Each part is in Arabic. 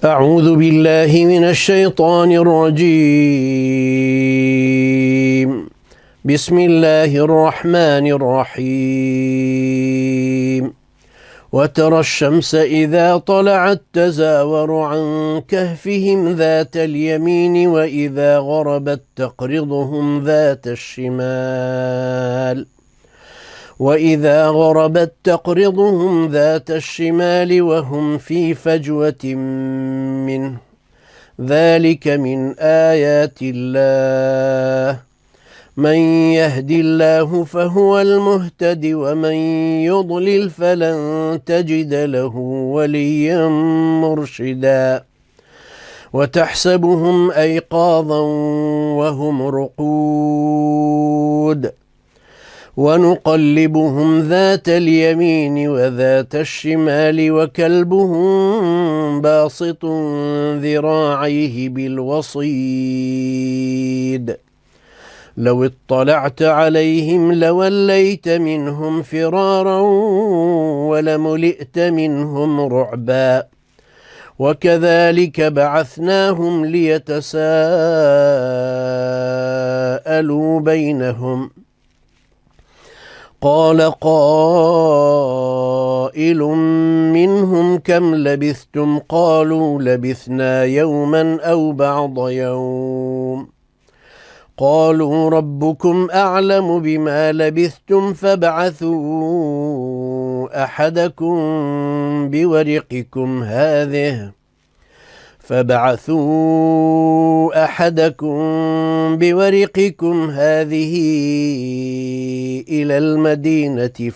أعوذ بالله من الشيطان الرجيم. بسم الله الرحمن الرحيم. وترى الشمس إذا طلعت تزاور عن كهفهم ذات اليمين وإذا غربت تقرضهم ذات الشمال وهم في فجوة منه. ذلك من آيات الله. من يهد الله فهو المهتد ومن يضلل فلن تجد له وليا مرشدا. وتحسبهم أيقاظا وهم رقود ونقلبهم ذات اليمين وذات الشمال وكلبهم باسط ذراعيه بالوصيد. لو اطلعت عليهم لوليت منهم فرارا ولملئت منهم رعبا. وكذلك بعثناهم ليتساءلوا بينهم. قال قائل منهم كم لبثتم؟ قالوا لبثنا يوما أو بعض يوم. قالوا ربكم أعلم بما لبثتم فابعثوا أحدكم بورقكم هذه إلى المدينة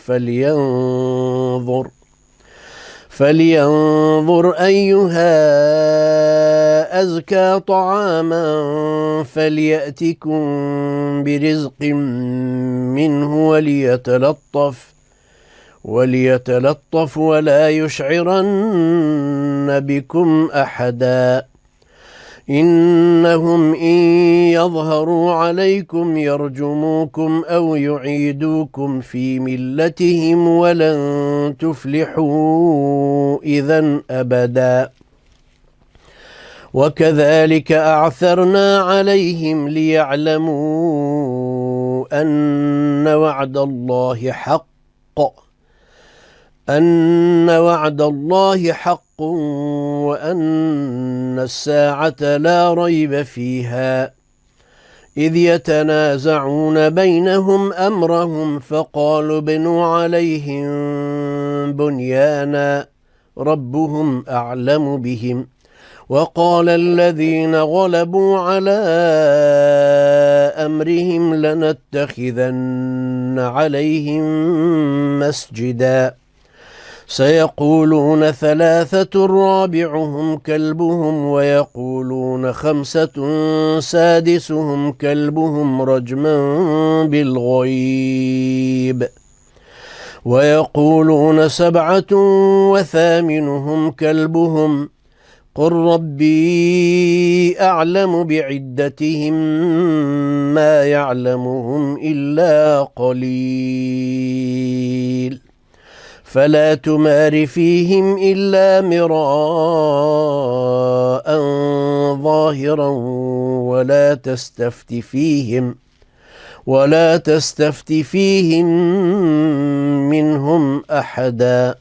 فلينظر أيها أزكى طعاما فليأتكم برزق منه وليتلطف ولا يشعرن بكم أحدا. إنهم إن يظهروا عليكم يرجموكم أو يعيدوكم في ملتهم ولن تفلحوا إذا أبدا. وكذلك أعثرنا عليهم ليعلموا أن وعد الله حق وأن الساعة لا ريب فيها. إذ يتنازعون بينهم أمرهم فقالوا ابنوا عليهم بنيانا ربهم أعلم بهم. وقال الذين غلبوا على أمرهم لنتخذن عليهم مسجدا. سيقولون 3 رابعهم كلبهم ويقولون 5 سادسهم كلبهم رجما بالغيب. ويقولون 7 وثامنهم كلبهم قل ربي أعلم بعدتهم ما يعلمهم إلا قليل. فلا تمار فيهم إلا مراء ظاهرا ولا تستفت فيهم منهم أحدا.